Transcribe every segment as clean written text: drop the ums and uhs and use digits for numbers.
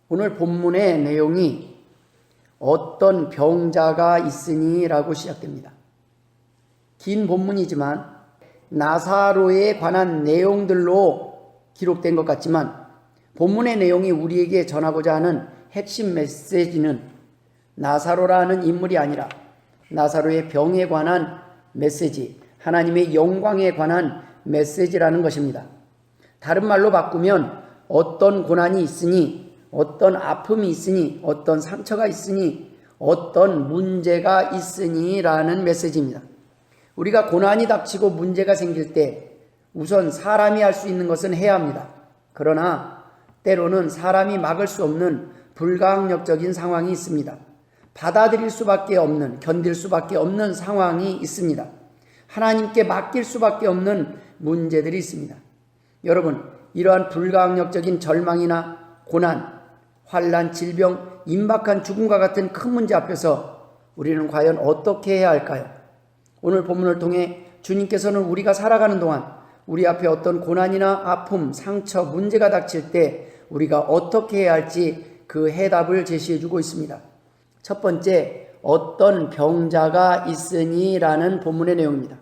오늘 본문의 내용이 어떤 병자가 있으니 라고 시작됩니다. 긴 본문이지만 나사로에 관한 내용들로 기록된 것 같지만 본문의 내용이 우리에게 전하고자 하는 핵심 메시지는 나사로라는 인물이 아니라 나사로의 병에 관한 메시지, 하나님의 영광에 관한 메시지라는 것입니다. 다른 말로 바꾸면 어떤 고난이 있으니, 어떤 아픔이 있으니, 어떤 상처가 있으니, 어떤 문제가 있으니 라는 메시지입니다. 우리가 고난이 닥치고 문제가 생길 때 우선 사람이 할 수 있는 것은 해야 합니다. 그러나 때로는 사람이 막을 수 없는 불가항력적인 상황이 있습니다. 받아들일 수밖에 없는, 견딜 수밖에 없는 상황이 있습니다. 하나님께 맡길 수밖에 없는 문제들이 있습니다. 여러분, 이러한 불가항력적인 절망이나 고난, 환난, 질병, 임박한 죽음과 같은 큰 문제 앞에서 우리는 과연 어떻게 해야 할까요? 오늘 본문을 통해 주님께서는 우리가 살아가는 동안 우리 앞에 어떤 고난이나 아픔, 상처, 문제가 닥칠 때 우리가 어떻게 해야 할지 그 해답을 제시해 주고 있습니다. 첫 번째, 어떤 병자가 있으니 라는 본문의 내용입니다.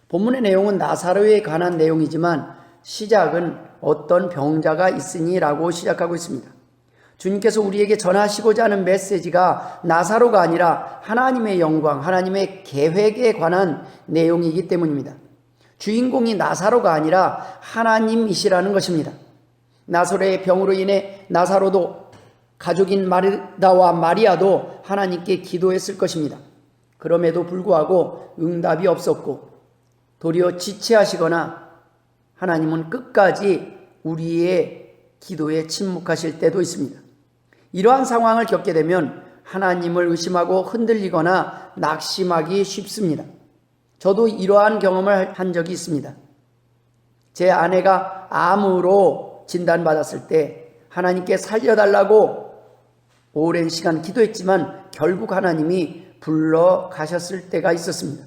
본문의 내용은 나사로에 관한 내용이지만 시작은 어떤 병자가 있으니 라고 시작하고 있습니다. 주님께서 우리에게 전하시고자 하는 메시지가 나사로가 아니라 하나님의 영광, 하나님의 계획에 관한 내용이기 때문입니다. 주인공이 나사로가 아니라 하나님이시라는 것입니다. 나사로의 병으로 인해 나사로도 가족인 마르다와 마리아도 하나님께 기도했을 것입니다. 그럼에도 불구하고 응답이 없었고 도리어 지체하시거나 하나님은 끝까지 우리의 기도에 침묵하실 때도 있습니다. 이러한 상황을 겪게 되면 하나님을 의심하고 흔들리거나 낙심하기 쉽습니다. 저도 이러한 경험을 한 적이 있습니다. 제 아내가 암으로 진단받았을 때 하나님께 살려달라고 오랜 시간 기도했지만 결국 하나님이 불러가셨을 때가 있었습니다.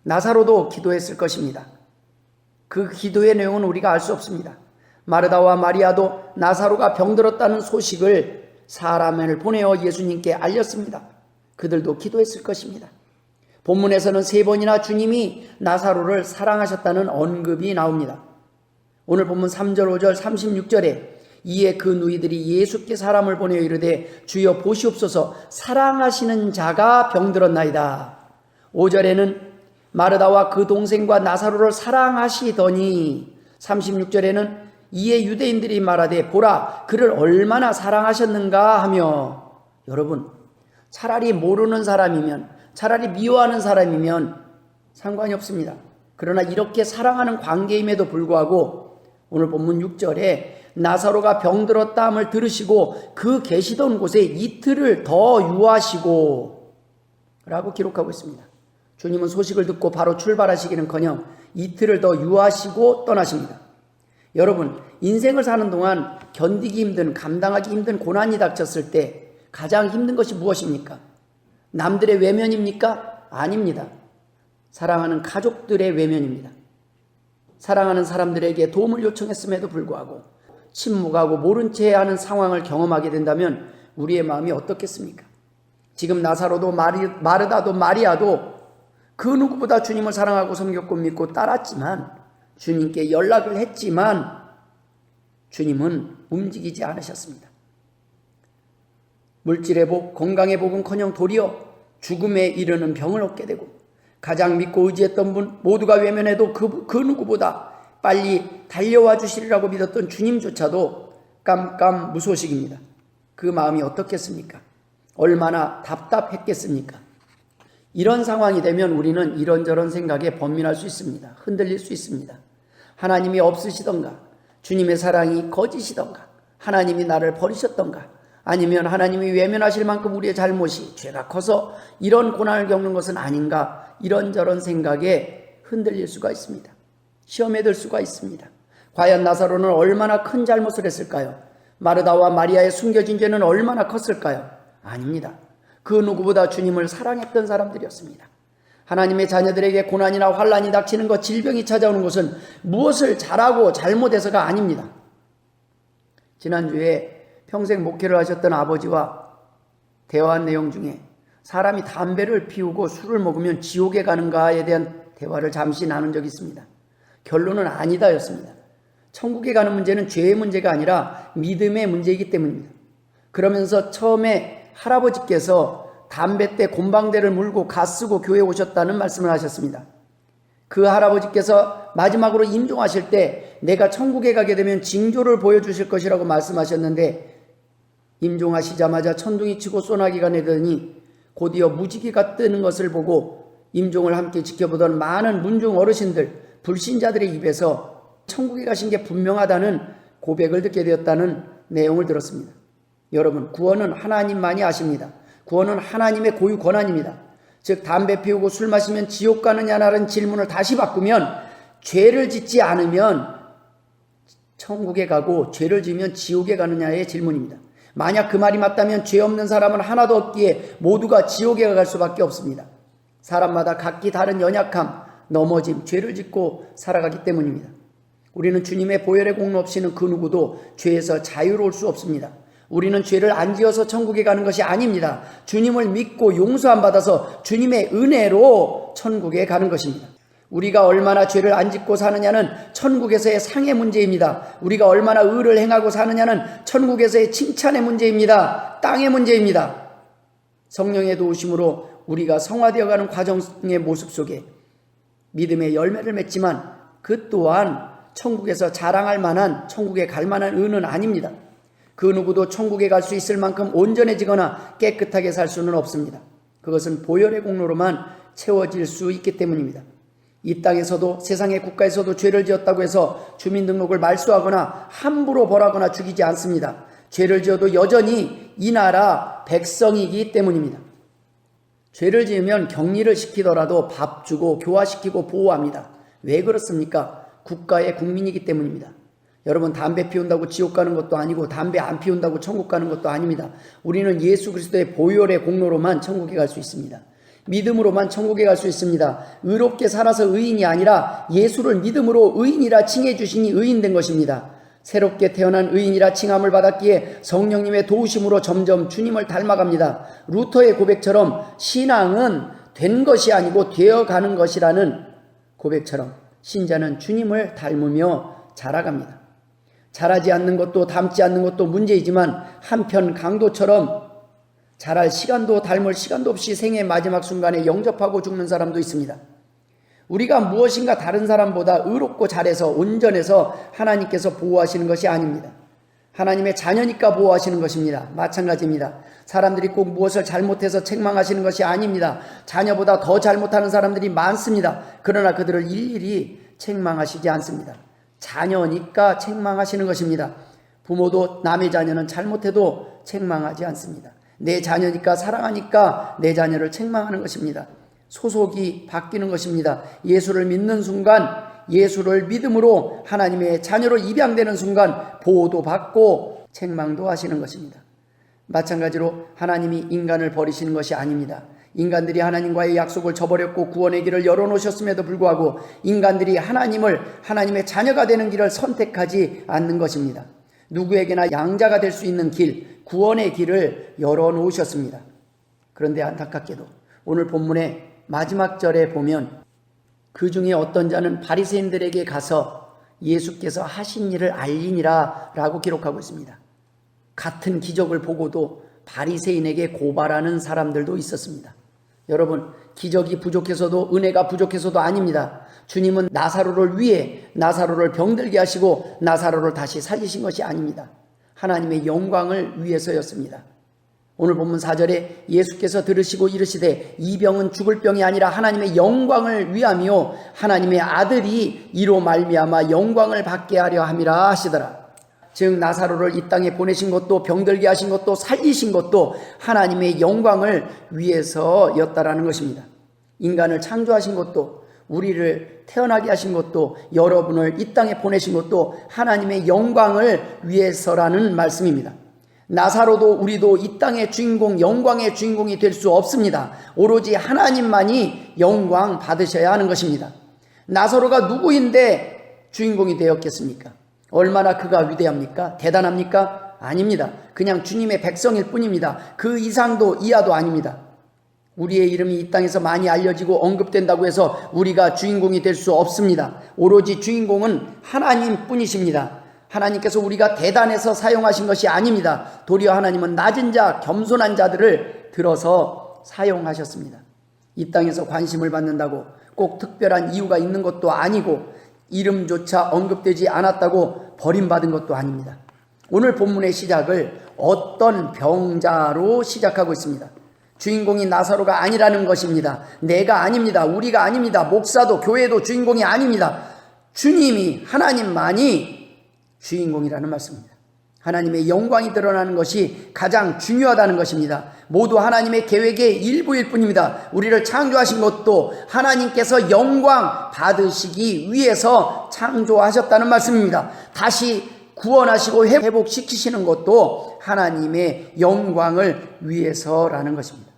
나사로도 기도했을 것입니다. 그 기도의 내용은 우리가 알 수 없습니다. 마르다와 마리아도 나사로가 병들었다는 소식을 사람을 보내어 예수님께 알렸습니다. 그들도 기도했을 것입니다. 본문에서는 3번이나 주님이 나사로를 사랑하셨다는 언급이 나옵니다. 오늘 본문 3절, 5절, 36절에 이에 그 누이들이 예수께 사람을 보내어 이르되 주여 보시옵소서 사랑하시는 자가 병들었나이다. 5절에는 마르다와 그 동생과 나사로를 사랑하시더니 36절에는 이에 유대인들이 말하되 보라 그를 얼마나 사랑하셨는가 하며 여러분 차라리 모르는 사람이면 차라리 미워하는 사람이면 상관이 없습니다. 그러나 이렇게 사랑하는 관계임에도 불구하고 오늘 본문 6절에 나사로가 병들었다함을 들으시고 그 계시던 곳에 이틀을 더 유하시고 라고 기록하고 있습니다. 주님은 소식을 듣고 바로 출발하시기는커녕 이틀을 더 유하시고 떠나십니다. 여러분, 인생을 사는 동안 견디기 힘든, 감당하기 힘든 고난이 닥쳤을 때 가장 힘든 것이 무엇입니까? 남들의 외면입니까? 아닙니다. 사랑하는 가족들의 외면입니다. 사랑하는 사람들에게 도움을 요청했음에도 불구하고 침묵하고 모른 채 하는 상황을 경험하게 된다면 우리의 마음이 어떻겠습니까? 지금 나사로도 마르다도 마리아도 그 누구보다 주님을 사랑하고 섬겼고 믿고 따랐지만 주님께 연락을 했지만 주님은 움직이지 않으셨습니다. 물질의 복, 건강의 복은커녕 도리어 죽음에 이르는 병을 얻게 되고 가장 믿고 의지했던 분 모두가 외면해도 그 누구보다 빨리 달려와 주시리라고 믿었던 주님조차도 깜깜무소식입니다. 그 마음이 어떻겠습니까? 얼마나 답답했겠습니까? 이런 상황이 되면 우리는 이런저런 생각에 번민할 수 있습니다. 흔들릴 수 있습니다. 하나님이 없으시던가, 주님의 사랑이 거짓이던가, 하나님이 나를 버리셨던가, 아니면 하나님이 외면하실 만큼 우리의 잘못이 죄가 커서 이런 고난을 겪는 것은 아닌가, 이런저런 생각에 흔들릴 수가 있습니다. 시험에 들 수가 있습니다. 과연 나사로는 얼마나 큰 잘못을 했을까요? 마르다와 마리아의 숨겨진 죄는 얼마나 컸을까요? 아닙니다. 그 누구보다 주님을 사랑했던 사람들이었습니다. 하나님의 자녀들에게 고난이나 환난이 닥치는 것, 질병이 찾아오는 것은 무엇을 잘하고 잘못해서가 아닙니다. 지난주에 평생 목회를 하셨던 아버지와 대화한 내용 중에 사람이 담배를 피우고 술을 먹으면 지옥에 가는가에 대한 대화를 잠시 나눈 적이 있습니다. 결론은 아니다였습니다. 천국에 가는 문제는 죄의 문제가 아니라 믿음의 문제이기 때문입니다. 그러면서 처음에 할아버지께서 담배 때 곰방대를 물고 가 쓰고 교회에 오셨다는 말씀을 하셨습니다. 그 할아버지께서 마지막으로 임종하실 때 내가 천국에 가게 되면 징조를 보여주실 것이라고 말씀하셨는데, 임종하시자마자 천둥이 치고 소나기가 내더니 곧이어 무지개가 뜨는 것을 보고 임종을 함께 지켜보던 많은 문중 어르신들, 불신자들의 입에서 천국에 가신 게 분명하다는 고백을 듣게 되었다는 내용을 들었습니다. 여러분, 구원은 하나님만이 아십니다. 구원은 하나님의 고유 권한입니다. 즉 담배 피우고 술 마시면 지옥 가느냐라는 질문을 다시 바꾸면 죄를 짓지 않으면 천국에 가고 죄를 지으면 지옥에 가느냐의 질문입니다. 만약 그 말이 맞다면 죄 없는 사람은 하나도 없기에 모두가 지옥에 갈 수밖에 없습니다. 사람마다 각기 다른 연약함, 넘어짐, 죄를 짓고 살아가기 때문입니다. 우리는 주님의 보혈의 공로 없이는 그 누구도 죄에서 자유로울 수 없습니다. 우리는 죄를 안 지어서 천국에 가는 것이 아닙니다. 주님을 믿고 용서함 받아서 주님의 은혜로 천국에 가는 것입니다. 우리가 얼마나 죄를 안 짓고 사느냐는 천국에서의 상의 문제입니다. 우리가 얼마나 의를 행하고 사느냐는 천국에서의 칭찬의 문제입니다. 땅의 문제입니다. 성령의 도우심으로 우리가 성화되어가는 과정의 모습 속에 믿음의 열매를 맺지만 그 또한 천국에서 자랑할 만한, 천국에 갈 만한 의는 아닙니다. 그 누구도 천국에 갈 수 있을 만큼 온전해지거나 깨끗하게 살 수는 없습니다. 그것은 보혈의 공로로만 채워질 수 있기 때문입니다. 이 땅에서도 세상의 국가에서도 죄를 지었다고 해서 주민등록을 말소하거나 함부로 벌하거나 죽이지 않습니다. 죄를 지어도 여전히 이 나라 백성이기 때문입니다. 죄를 지으면 격리를 시키더라도 밥 주고 교화시키고 보호합니다. 왜 그렇습니까? 국가의 국민이기 때문입니다. 여러분, 담배 피운다고 지옥 가는 것도 아니고 담배 안 피운다고 천국 가는 것도 아닙니다. 우리는 예수 그리스도의 보혈의 공로로만 천국에 갈 수 있습니다. 믿음으로만 천국에 갈 수 있습니다. 의롭게 살아서 의인이 아니라 예수를 믿음으로 의인이라 칭해 주시니 의인된 것입니다. 새롭게 태어난 의인이라 칭함을 받았기에 성령님의 도우심으로 점점 주님을 닮아갑니다. 루터의 고백처럼 신앙은 된 것이 아니고 되어가는 것이라는 고백처럼 신자는 주님을 닮으며 자라갑니다. 자라지 않는 것도 닮지 않는 것도 문제이지만 한편 강도처럼 자랄 시간도 닮을 시간도 없이 생의 마지막 순간에 영접하고 죽는 사람도 있습니다. 우리가 무엇인가 다른 사람보다 의롭고 잘해서 온전해서 하나님께서 보호하시는 것이 아닙니다. 하나님의 자녀니까 보호하시는 것입니다. 마찬가지입니다. 사람들이 꼭 무엇을 잘못해서 책망하시는 것이 아닙니다. 자녀보다 더 잘못하는 사람들이 많습니다. 그러나 그들을 일일이 책망하시지 않습니다. 자녀니까 책망하시는 것입니다. 부모도 남의 자녀는 잘못해도 책망하지 않습니다. 내 자녀니까 사랑하니까 내 자녀를 책망하는 것입니다. 소속이 바뀌는 것입니다. 예수를 믿는 순간, 예수를 믿음으로 하나님의 자녀로 입양되는 순간 보호도 받고 책망도 하시는 것입니다. 마찬가지로 하나님이 인간을 버리시는 것이 아닙니다. 인간들이 하나님과의 약속을 저버렸고 구원의 길을 열어놓으셨음에도 불구하고 인간들이 하나님의 자녀가 되는 길을 선택하지 않는 것입니다. 누구에게나 양자가 될 수 있는 길, 구원의 길을 열어놓으셨습니다. 그런데 안타깝게도 오늘 본문의 마지막 절에 보면 그 중에 어떤 자는 바리새인들에게 가서 예수께서 하신 일을 알리니라 라고 기록하고 있습니다. 같은 기적을 보고도 바리새인에게 고발하는 사람들도 있었습니다. 여러분, 기적이 부족해서도 은혜가 부족해서도 아닙니다. 주님은 나사로를 위해 나사로를 병들게 하시고 나사로를 다시 살리신 것이 아닙니다. 하나님의 영광을 위해서였습니다. 오늘 본문 4절에 예수께서 들으시고 이르시되 이 병은 죽을 병이 아니라 하나님의 영광을 위하며 하나님의 아들이 이로 말미암아 영광을 받게 하려 함이라 하시더라. 즉 나사로를 이 땅에 보내신 것도 병들게 하신 것도 살리신 것도 하나님의 영광을 위해서였다라는 것입니다. 인간을 창조하신 것도 우리를 태어나게 하신 것도 여러분을 이 땅에 보내신 것도 하나님의 영광을 위해서라는 말씀입니다. 나사로도 우리도 이 땅의 주인공, 영광의 주인공이 될 수 없습니다. 오로지 하나님만이 영광 받으셔야 하는 것입니다. 나사로가 누구인데 주인공이 되었겠습니까? 얼마나 그가 위대합니까? 대단합니까? 아닙니다. 그냥 주님의 백성일 뿐입니다. 그 이상도 이하도 아닙니다. 우리의 이름이 이 땅에서 많이 알려지고 언급된다고 해서 우리가 주인공이 될 수 없습니다. 오로지 주인공은 하나님 뿐이십니다. 하나님께서 우리가 대단해서 사용하신 것이 아닙니다. 도리어 하나님은 낮은 자, 겸손한 자들을 들어서 사용하셨습니다. 이 땅에서 관심을 받는다고 꼭 특별한 이유가 있는 것도 아니고 이름조차 언급되지 않았다고 버림받은 것도 아닙니다. 오늘 본문의 시작을 어떤 병자로 시작하고 있습니다. 주인공이 나사로가 아니라는 것입니다. 내가 아닙니다. 우리가 아닙니다. 목사도 교회도 주인공이 아닙니다. 주님이, 하나님만이 주인공이라는 말씀입니다. 하나님의 영광이 드러나는 것이 가장 중요하다는 것입니다. 모두 하나님의 계획의 일부일 뿐입니다. 우리를 창조하신 것도 하나님께서 영광 받으시기 위해서 창조하셨다는 말씀입니다. 다시 구원하시고 회복시키시는 것도 하나님의 영광을 위해서라는 것입니다.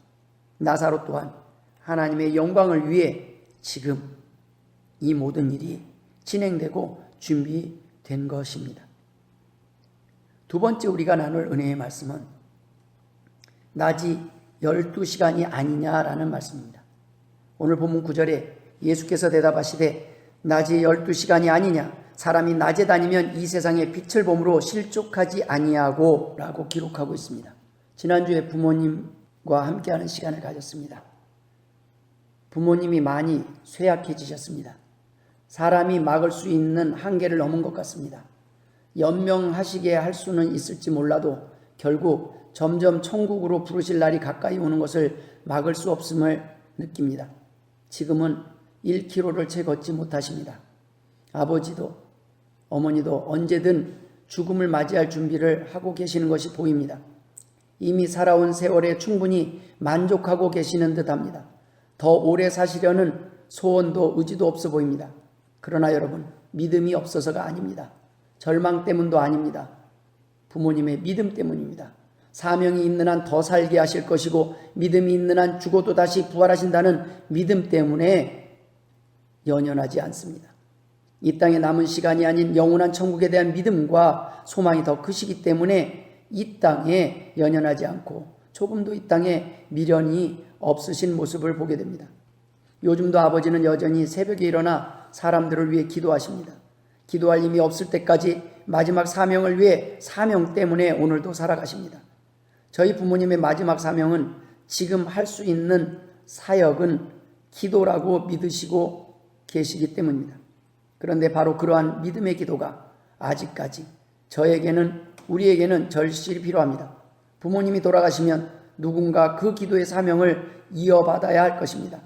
나사로 또한 하나님의 영광을 위해 지금 이 모든 일이 진행되고 준비된 것입니다. 두 번째 우리가 나눌 은혜의 말씀은 낮이 12시간이 아니냐라는 말씀입니다. 오늘 본문 9절에 예수께서 대답하시되 낮이 12시간이 아니냐, 사람이 낮에 다니면 이 세상의 빛을 보므로 실족하지 아니하고 라고 기록하고 있습니다. 지난주에 부모님과 함께하는 시간을 가졌습니다. 부모님이 많이 쇠약해지셨습니다. 사람이 막을 수 있는 한계를 넘은 것 같습니다. 연명하시게 할 수는 있을지 몰라도 결국 점점 천국으로 부르실 날이 가까이 오는 것을 막을 수 없음을 느낍니다. 지금은 1km를 채 걷지 못하십니다. 아버지도 어머니도 언제든 죽음을 맞이할 준비를 하고 계시는 것이 보입니다. 이미 살아온 세월에 충분히 만족하고 계시는 듯합니다. 더 오래 사시려는 소원도 의지도 없어 보입니다. 그러나 여러분, 믿음이 없어서가 아닙니다. 절망 때문도 아닙니다. 부모님의 믿음 때문입니다. 사명이 있는 한 더 살게 하실 것이고 믿음이 있는 한 죽어도 다시 부활하신다는 믿음 때문에 연연하지 않습니다. 이 땅에 남은 시간이 아닌 영원한 천국에 대한 믿음과 소망이 더 크시기 때문에 이 땅에 연연하지 않고 조금도 이 땅에 미련이 없으신 모습을 보게 됩니다. 요즘도 아버지는 여전히 새벽에 일어나 사람들을 위해 기도하십니다. 기도할 힘이 없을 때까지 마지막 사명을 위해 사명 때문에 오늘도 살아가십니다. 저희 부모님의 마지막 사명은 지금 할 수 있는 사역은 기도라고 믿으시고 계시기 때문입니다. 그런데 바로 그러한 믿음의 기도가 아직까지 저에게는, 우리에게는 절실히 필요합니다. 부모님이 돌아가시면 누군가 그 기도의 사명을 이어받아야 할 것입니다.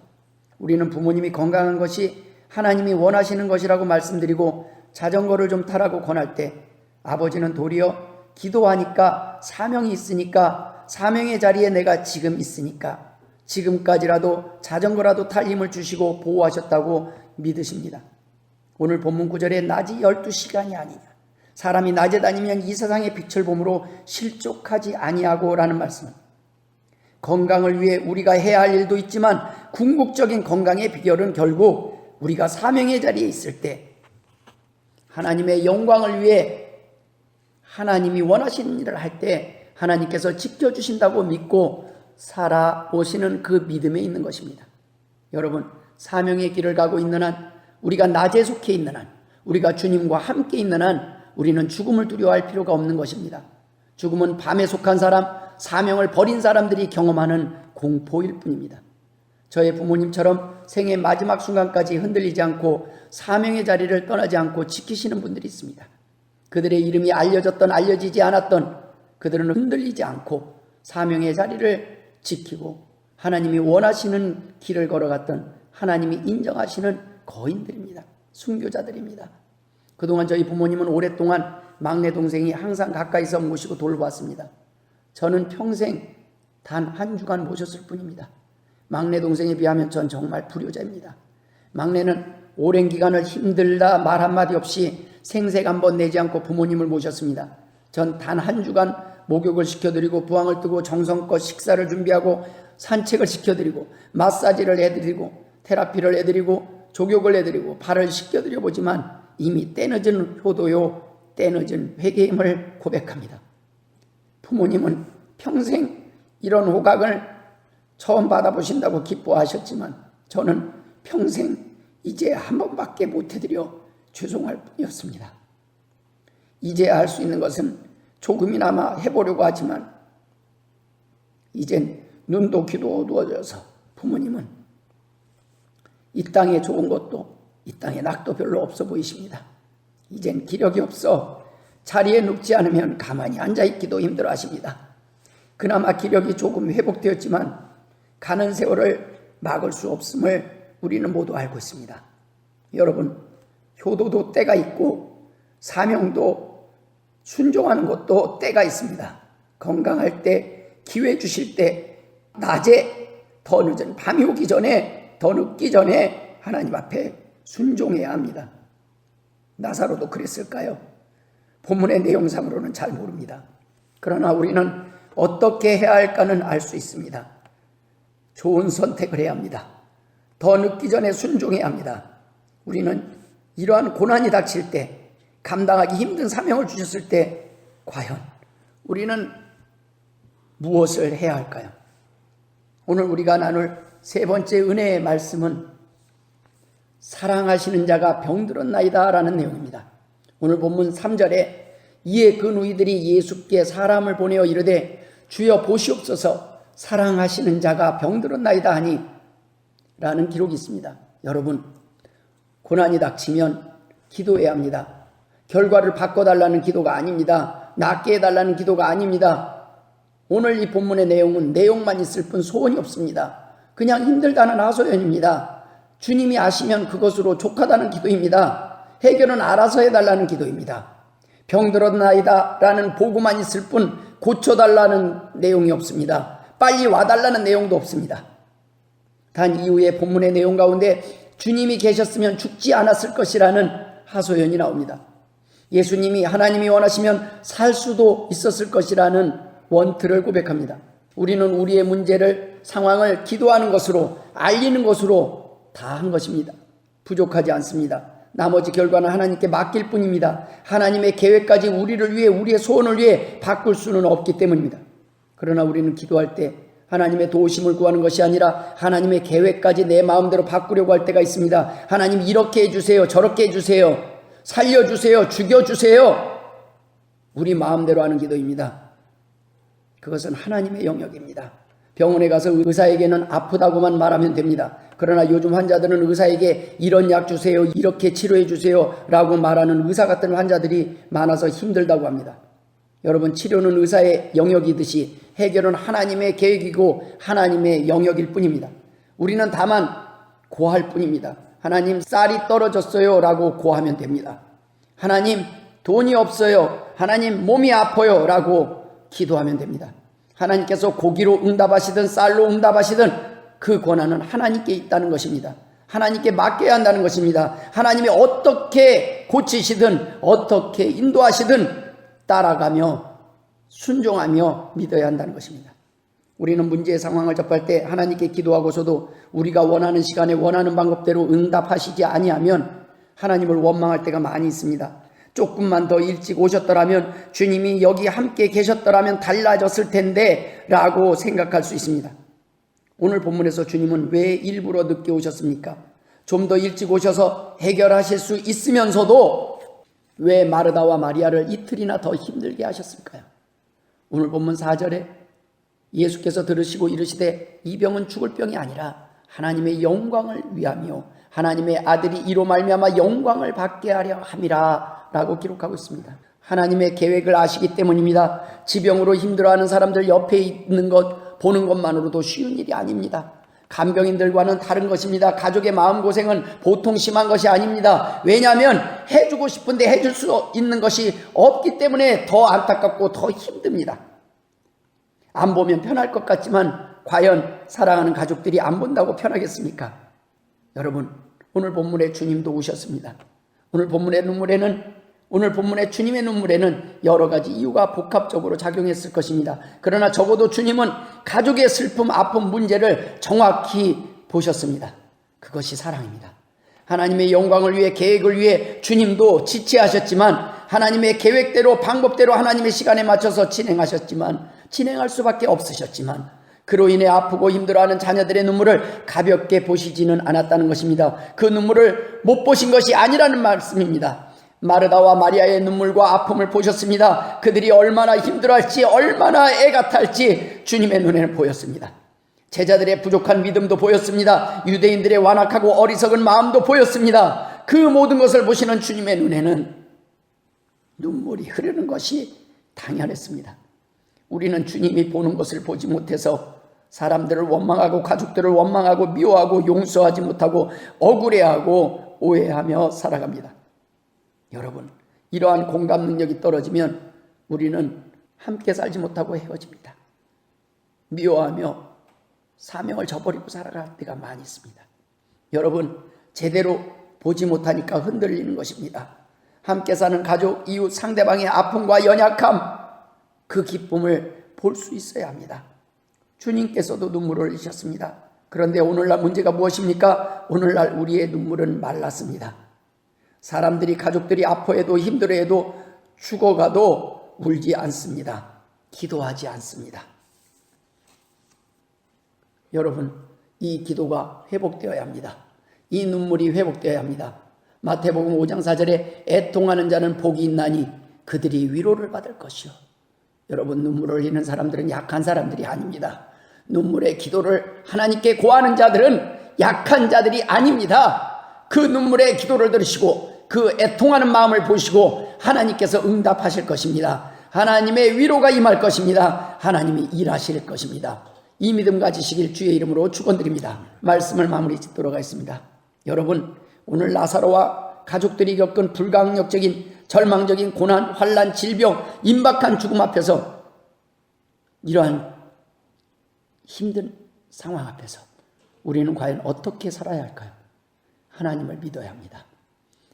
우리는 부모님이 건강한 것이 하나님이 원하시는 것이라고 말씀드리고 자전거를 좀 타라고 권할 때 아버지는 도리어 기도하니까 사명이 있으니까, 사명의 자리에 내가 지금 있으니까 지금까지라도 자전거라도 탈 힘을 주시고 보호하셨다고 믿으십니다. 오늘 본문 9절에 낮이 12시간이 아니냐, 사람이 낮에 다니면 이 세상의 빛을 보므로 실족하지 아니하고 라는 말씀은 건강을 위해 우리가 해야 할 일도 있지만 궁극적인 건강의 비결은 결국 우리가 사명의 자리에 있을 때 하나님의 영광을 위해 하나님이 원하시는 일을 할 때 하나님께서 지켜주신다고 믿고 살아오시는 그 믿음에 있는 것입니다. 여러분, 사명의 길을 가고 있는 한, 우리가 낮에 속해 있는 한, 우리가 주님과 함께 있는 한 우리는 죽음을 두려워할 필요가 없는 것입니다. 죽음은 밤에 속한 사람, 사명을 버린 사람들이 경험하는 공포일 뿐입니다. 저의 부모님처럼 생의 마지막 순간까지 흔들리지 않고 사명의 자리를 떠나지 않고 지키시는 분들이 있습니다. 그들의 이름이 알려졌던 알려지지 않았던 그들은 흔들리지 않고 사명의 자리를 지키고 하나님이 원하시는 길을 걸어갔던, 하나님이 인정하시는 거인들입니다. 순교자들입니다. 그동안 저희 부모님은 오랫동안 막내 동생이 항상 가까이서 모시고 돌보았습니다. 저는 평생 단 한 주간 모셨을 뿐입니다. 막내 동생에 비하면 전 정말 불효자입니다. 막내는 오랜 기간을 힘들다 말 한마디 없이 생색 한번 내지 않고 부모님을 모셨습니다. 전 단 한 주간 목욕을 시켜드리고 부항을 뜨고 정성껏 식사를 준비하고 산책을 시켜드리고 마사지를 해드리고 테라피를 해드리고 족욕을 해드리고 발을 씻겨드려 보지만 이미 때늦은 효도요, 때늦은 회개임을 고백합니다. 부모님은 평생 이런 호각을 처음 받아보신다고 기뻐하셨지만 저는 평생 이제 한 번밖에 못해드려 죄송할 뿐이었습니다. 이제야 할 수 있는 것은 조금이나마 해보려고 하지만 이젠 눈도 귀도 어두워져서 부모님은 이 땅에 좋은 것도 이 땅에 낙도 별로 없어 보이십니다. 이젠 기력이 없어 자리에 눕지 않으면 가만히 앉아있기도 힘들어 하십니다. 그나마 기력이 조금 회복되었지만 가는 세월을 막을 수 없음을 우리는 모두 알고 있습니다. 여러분, 효도도 때가 있고 사명도 순종하는 것도 때가 있습니다. 건강할 때, 기회 주실 때, 낮에 더 늦은 밤이 오기 전에, 더 늦기 전에 하나님 앞에 순종해야 합니다. 나사로도 그랬을까요? 본문의 내용상으로는 잘 모릅니다. 그러나 우리는 어떻게 해야 할까는 알 수 있습니다. 좋은 선택을 해야 합니다. 더 늦기 전에 순종해야 합니다. 우리는 이러한 고난이 닥칠 때, 감당하기 힘든 사명을 주셨을 때 과연 우리는 무엇을 해야 할까요? 오늘 우리가 나눌 세 번째 은혜의 말씀은 사랑하시는 자가 병들었나이다 라는 내용입니다. 오늘 본문 3절에 이에 그 누이들이 예수께 사람을 보내어 이르되 주여 보시옵소서 사랑하시는 자가 병들었나이다 하니 라는 기록이 있습니다. 여러분, 고난이 닥치면 기도해야 합니다. 결과를 바꿔달라는 기도가 아닙니다. 낫게 해달라는 기도가 아닙니다. 오늘 이 본문의 내용은 내용만 있을 뿐 소원이 없습니다. 그냥 힘들다는 하소연입니다. 주님이 아시면 그것으로 족하다는 기도입니다. 해결은 알아서 해달라는 기도입니다. 병들었나이다 라는 보고만 있을 뿐 고쳐달라는 내용이 없습니다. 빨리 와달라는 내용도 없습니다. 단 이후에 본문의 내용 가운데 주님이 계셨으면 죽지 않았을 것이라는 하소연이 나옵니다. 예수님이 하나님이 원하시면 살 수도 있었을 것이라는 원트를 고백합니다. 우리는 우리의 문제를, 상황을 기도하는 것으로, 알리는 것으로 다 한 것입니다. 부족하지 않습니다. 나머지 결과는 하나님께 맡길 뿐입니다. 하나님의 계획까지 우리를 위해, 우리의 소원을 위해 바꿀 수는 없기 때문입니다. 그러나 우리는 기도할 때 하나님의 도우심을 구하는 것이 아니라 하나님의 계획까지 내 마음대로 바꾸려고 할 때가 있습니다. 하나님 이렇게 해주세요, 저렇게 해주세요, 살려주세요, 죽여주세요. 우리 마음대로 하는 기도입니다. 그것은 하나님의 영역입니다. 병원에 가서 의사에게는 아프다고만 말하면 됩니다. 그러나 요즘 환자들은 의사에게 이런 약 주세요, 이렇게 치료해 주세요 라고 말하는 의사 같은 환자들이 많아서 힘들다고 합니다. 여러분, 치료는 의사의 영역이듯이 해결은 하나님의 계획이고 하나님의 영역일 뿐입니다. 우리는 다만 고할 뿐입니다. 하나님, 쌀이 떨어졌어요 라고 고하면 됩니다. 하나님, 돈이 없어요, 하나님, 몸이 아파요 라고 기도하면 됩니다. 하나님께서 고기로 응답하시든 쌀로 응답하시든 그 권한은 하나님께 있다는 것입니다. 하나님께 맡겨야 한다는 것입니다. 하나님이 어떻게 고치시든 어떻게 인도하시든 따라가며 순종하며 믿어야 한다는 것입니다. 우리는 문제의 상황을 접할 때 하나님께 기도하고서도 우리가 원하는 시간에 원하는 방법대로 응답하시지 아니하면 하나님을 원망할 때가 많이 있습니다. 조금만 더 일찍 오셨더라면, 주님이 여기 함께 계셨더라면 달라졌을 텐데 라고 생각할 수 있습니다. 오늘 본문에서 주님은 왜 일부러 늦게 오셨습니까? 좀 더 일찍 오셔서 해결하실 수 있으면서도 왜 마르다와 마리아를 이틀이나 더 힘들게 하셨을까요? 오늘 본문 4절에 예수께서 들으시고 이르시되 이 병은 죽을 병이 아니라 하나님의 영광을 위하며 하나님의 아들이 이로 말미암아 영광을 받게 하려 함이라 라고 기록하고 있습니다. 하나님의 계획을 아시기 때문입니다. 지병으로 힘들어하는 사람들 옆에 있는 것 보는 것만으로도 쉬운 일이 아닙니다. 간병인들과는 다른 것입니다. 가족의 마음고생은 보통 심한 것이 아닙니다. 왜냐하면 해주고 싶은데 해줄 수 있는 것이 없기 때문에 더 안타깝고 더 힘듭니다. 안 보면 편할 것 같지만 과연 사랑하는 가족들이 안 본다고 편하겠습니까? 여러분, 오늘 본문에 주님도 오셨습니다. 오늘 본문의 주님의 눈물에는 여러 가지 이유가 복합적으로 작용했을 것입니다. 그러나 적어도 주님은 가족의 슬픔, 아픔, 문제를 정확히 보셨습니다. 그것이 사랑입니다. 하나님의 영광을 위해, 계획을 위해 주님도 지체하셨지만 하나님의 계획대로 방법대로 하나님의 시간에 맞춰서 진행하셨지만 진행할 수밖에 없으셨지만 그로 인해 아프고 힘들어하는 자녀들의 눈물을 가볍게 보시지는 않았다는 것입니다. 그 눈물을 못 보신 것이 아니라는 말씀입니다. 마르다와 마리아의 눈물과 아픔을 보셨습니다. 그들이 얼마나 힘들어할지 얼마나 애가 탈지 주님의 눈에는 보였습니다. 제자들의 부족한 믿음도 보였습니다. 유대인들의 완악하고 어리석은 마음도 보였습니다. 그 모든 것을 보시는 주님의 눈에는 눈물이 흐르는 것이 당연했습니다. 우리는 주님이 보는 것을 보지 못해서 사람들을 원망하고 가족들을 원망하고 미워하고 용서하지 못하고 억울해하고 오해하며 살아갑니다. 여러분, 이러한 공감 능력이 떨어지면 우리는 함께 살지 못하고 헤어집니다. 미워하며 사명을 저버리고 살아갈 때가 많이 있습니다. 여러분, 제대로 보지 못하니까 흔들리는 것입니다. 함께 사는 가족, 이웃, 상대방의 아픔과 연약함, 그 기쁨을 볼 수 있어야 합니다. 주님께서도 눈물을 흘리셨습니다. 그런데 오늘날 문제가 무엇입니까? 오늘날 우리의 눈물은 말랐습니다. 사람들이 가족들이 아파해도 힘들어해도 죽어가도 울지 않습니다. 기도하지 않습니다. 여러분, 이 기도가 회복되어야 합니다. 이 눈물이 회복되어야 합니다. 마태복음 5장 4절에 애통하는 자는 복이 있나니 그들이 위로를 받을 것이요. 여러분, 눈물을 흘리는 사람들은 약한 사람들이 아닙니다. 눈물의 기도를 하나님께 고하는 자들은 약한 자들이 아닙니다. 그 눈물의 기도를 들으시고 그 애통하는 마음을 보시고 하나님께서 응답하실 것입니다. 하나님의 위로가 임할 것입니다. 하나님이 일하실 것입니다. 이 믿음 가지시길 주의 이름으로 축원드립니다. 말씀을 마무리 짓도록 하겠습니다. 여러분, 오늘 나사로와 가족들이 겪은 불가항력적인 절망적인 고난, 환난, 질병, 임박한 죽음 앞에서 이러한 힘든 상황 앞에서 우리는 과연 어떻게 살아야 할까요? 하나님을 믿어야 합니다.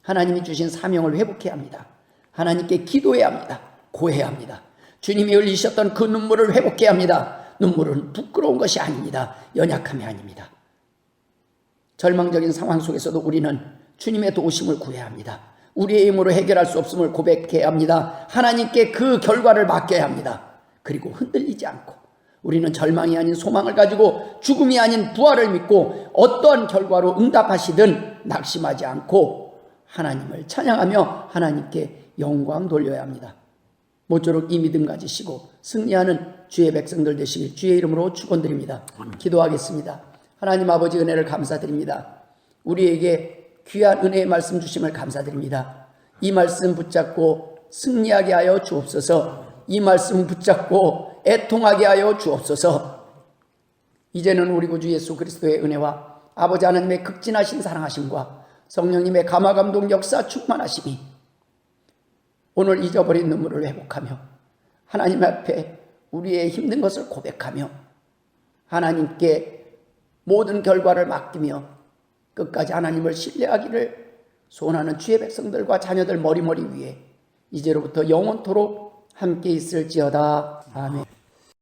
하나님이 주신 사명을 회복해야 합니다. 하나님께 기도해야 합니다. 고해야 합니다. 주님이 흘리셨던 그 눈물을 회복해야 합니다. 눈물은 부끄러운 것이 아닙니다. 연약함이 아닙니다. 절망적인 상황 속에서도 우리는 주님의 도우심을 구해야 합니다. 우리의 힘으로 해결할 수 없음을 고백해야 합니다. 하나님께 그 결과를 맡겨야 합니다. 그리고 흔들리지 않고 우리는 절망이 아닌 소망을 가지고 죽음이 아닌 부활을 믿고 어떠한 결과로 응답하시든 낙심하지 않고 하나님을 찬양하며 하나님께 영광 돌려야 합니다. 모쪼록 이 믿음 가지시고 승리하는 주의 백성들 되시길 주의 이름으로 축원드립니다. 기도하겠습니다. 하나님 아버지, 은혜를 감사드립니다. 우리에게 귀한 은혜의 말씀 주심을 감사드립니다. 이 말씀 붙잡고 승리하게 하여 주옵소서. 이 말씀 붙잡고 애통하게 하여 주옵소서. 이제는 우리 구주 예수 그리스도의 은혜와 아버지 하나님의 극진하신 사랑하심과 성령님의 감화감동 역사 충만하심이 오늘 잊어버린 눈물을 회복하며 하나님 앞에 우리의 힘든 것을 고백하며 하나님께 모든 결과를 맡기며 끝까지 하나님을 신뢰하기를 소원하는 주의 백성들과 자녀들 머리머리 위에 이제로부터 영원토록 함께 있을지어다. 아멘.